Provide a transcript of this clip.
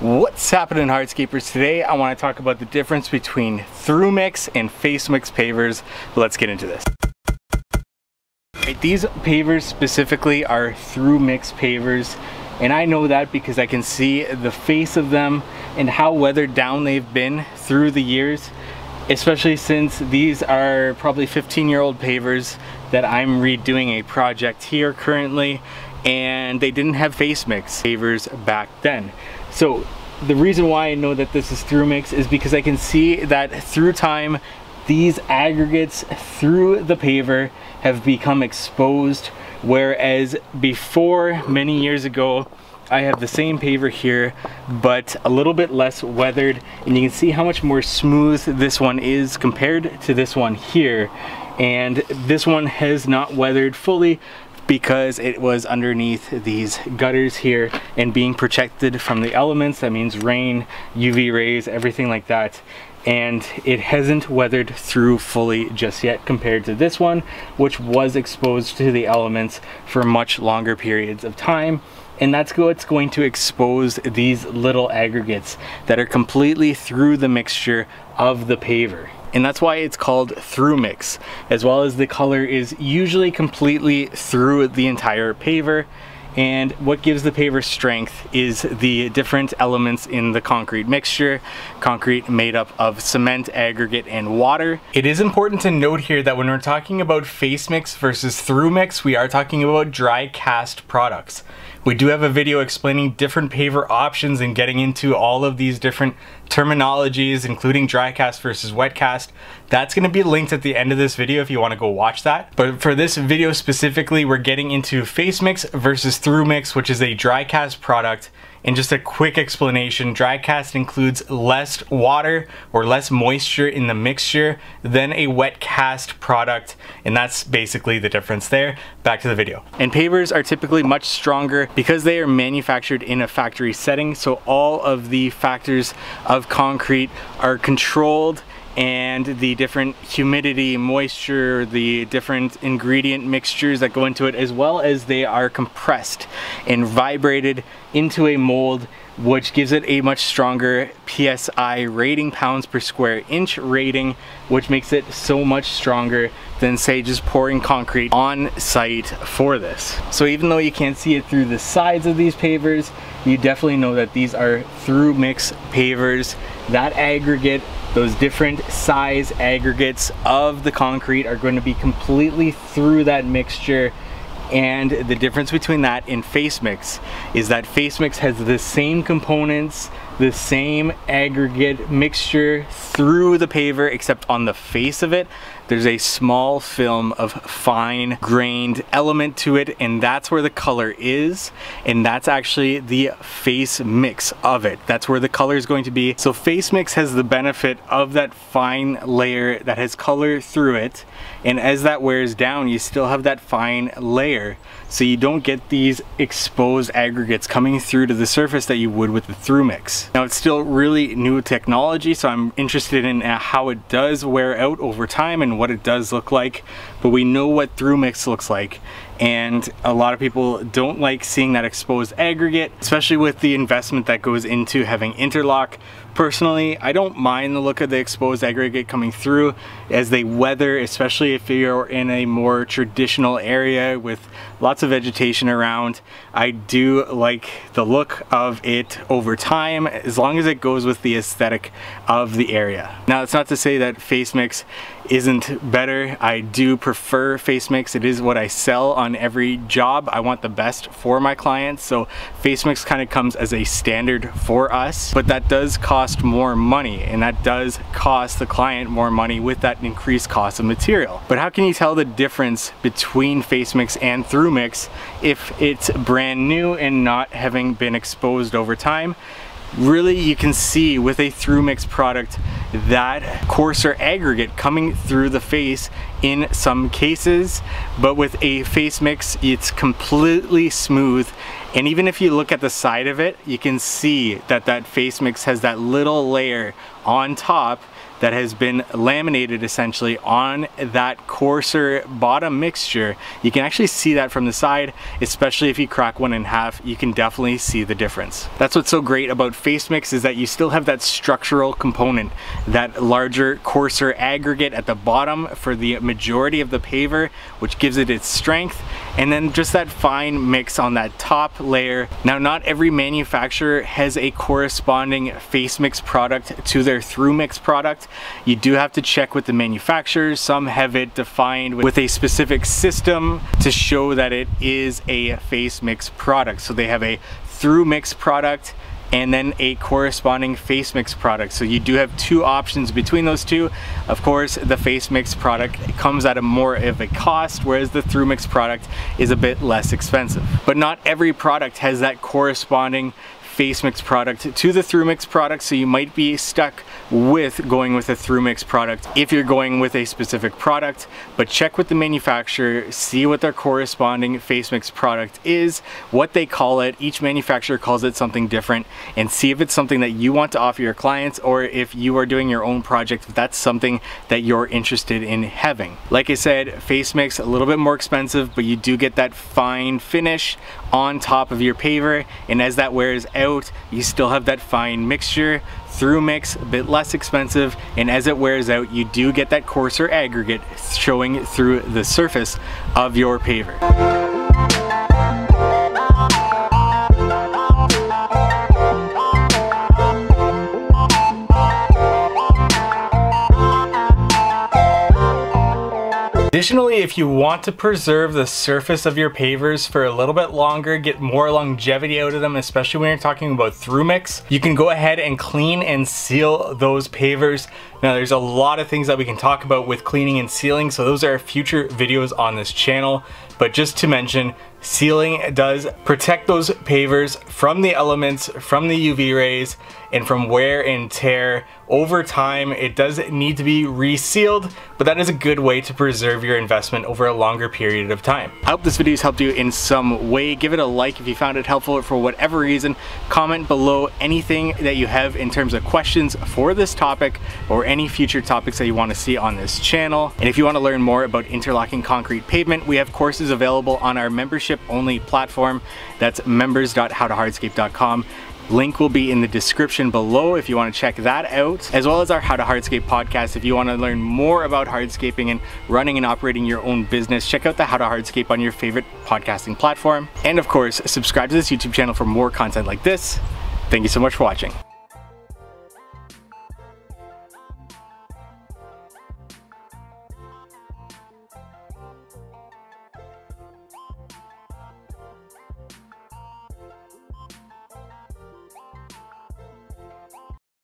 What's happening, Hardscapers? Today I want to talk about the difference between through mix and face mix pavers. Let's get into this. These pavers specifically are through mix pavers, and I know that because I can see the face of them and how weathered down they've been through the years, especially since these are probably 15-year-old pavers that I'm redoing a project here currently, and they didn't have face mix pavers back then. So the reason why I know that this is through mix is because I can see that through time these aggregates through the paver have become exposed, whereas before, many years ago, I have the same paver here but a little bit less weathered, and you can see how much more smooth this one is compared to this one here. And this one has not weathered fully because it was underneath these gutters here and being protected from the elements. That means rain, UV rays, everything like that. And it hasn't weathered through fully just yet compared to this one, which was exposed to the elements for much longer periods of time. And that's what's going to expose these little aggregates that are completely through the mixture of the paver. And that's why it's called through mix, as well as the color is usually completely through the entire paver. And what gives the paver strength is the different elements in the concrete mixture. Concrete made up of cement, aggregate, and water. It is important to note here that when we're talking about face mix versus through mix, we are talking about dry cast products. We do have a video explaining different paver options and getting into all of these different terminologies, including dry cast versus wet cast. That's going to be linked at the end of this video if you want to go watch that. But for this video specifically, we're getting into face mix versus through mix, which is a dry cast product. And just a quick explanation, dry cast includes less water or less moisture in the mixture than a wet cast product, and that's basically the difference there. Back to the video. And pavers are typically much stronger because they are manufactured in a factory setting, so all of the factors of concrete are controlled, and the different humidity, moisture, the different ingredient mixtures that go into it, as well as they are compressed and vibrated into a mold, which gives it a much stronger PSI rating, pounds per square inch rating, which makes it so much stronger than, say, just pouring concrete on site for this. So even though you can't see it through the sides of these pavers, you definitely know that these are through mix pavers. That aggregate, those different size aggregates of the concrete are going to be completely through that mixture. And the difference between that and face mix is that face mix has the same components, the same aggregate mixture through the paver, except on the face of it there's a small film of fine grained element to it, and that's where the color is, and that's actually the face mix of it. That's where the color is going to be. So face mix has the benefit of that fine layer that has color through it, and as that wears down you still have that fine layer, so you don't get these exposed aggregates coming through to the surface that you would with the through mix. Now, it's still really new technology, so I'm interested in how it does wear out over time and what it does look like, but we know what through mix looks like, and a lot of people don't like seeing that exposed aggregate, especially with the investment that goes into having interlock. Personally, I don't mind the look of the exposed aggregate coming through as they weather, especially if you're in a more traditional area with lots of vegetation around. I do like the look of it over time, as long as it goes with the aesthetic of the area. Now, it's not to say that face mix isn't better. I do prefer face mix. It is what I sell on every job. I want the best for my clients, so face mix kind of comes as a standard for us, but that does cost more money, and that does cost the client more money with that increased cost of material. But how can you tell the difference between face mix and through mix if it's brand new and not having been exposed over time? Really, you can see with a through mix product that coarser aggregate coming through the face in some cases, but with a face mix it's completely smooth. And even if you look at the side of it, you can see that that face mix has that little layer on top that has been laminated essentially on that coarser bottom mixture. You can actually see that from the side, especially if you crack one in half, you can definitely see the difference. That's what's so great about face mix, is that you still have that structural component, that larger, coarser aggregate at the bottom for the majority of the paver, which gives it its strength, and then just that fine mix on that top layer. Now, not every manufacturer has a corresponding face mix product to their through mix product. You do have to check with the manufacturers. Some have it defined with a specific system to show that it is a face mix product. So they have a through mix product and then a corresponding face mix product. So you do have two options between those two. Of course, the face mix product comes at a more of a cost, whereas the through mix product is a bit less expensive. But not every product has that corresponding face mix product to the through mix product, so you might be stuck with going with a through mix product if you're going with a specific product. But check with the manufacturer, see what their corresponding face mix product is, what they call it. Each manufacturer calls it something different, and see if it's something that you want to offer your clients, or if you are doing your own project, if that's something that you're interested in having. Like I said, face mix a little bit more expensive, but you do get that fine finish on top of your paver, and as that wears out, you still have that fine mixture. Through mix, a bit less expensive, and as it wears out, you do get that coarser aggregate showing through the surface of your paver. Additionally, if you want to preserve the surface of your pavers for a little bit longer, get more longevity out of them, especially when you're talking about through mix, you can go ahead and clean and seal those pavers. Now, there's a lot of things that we can talk about with cleaning and sealing, so those are future videos on this channel. But just to mention, sealing does protect those pavers from the elements, from the UV rays, and from wear and tear. Over time, it does need to be resealed, but that is a good way to preserve your investment over a longer period of time. I hope this video has helped you in some way. Give it a like if you found it helpful for whatever reason. Comment below anything that you have in terms of questions for this topic, or any future topics that you want to see on this channel. And if you want to learn more about interlocking concrete pavement, we have courses available on our membership only platform. That's members.howtohardscape.com. Link will be in the description below if you want to check that out, as well as our How to Hardscape podcast. If you want to learn more about hardscaping and running and operating your own business, check out the How to Hardscape on your favorite podcasting platform. And of course, subscribe to this YouTube channel for more content like this. Thank you so much for watching.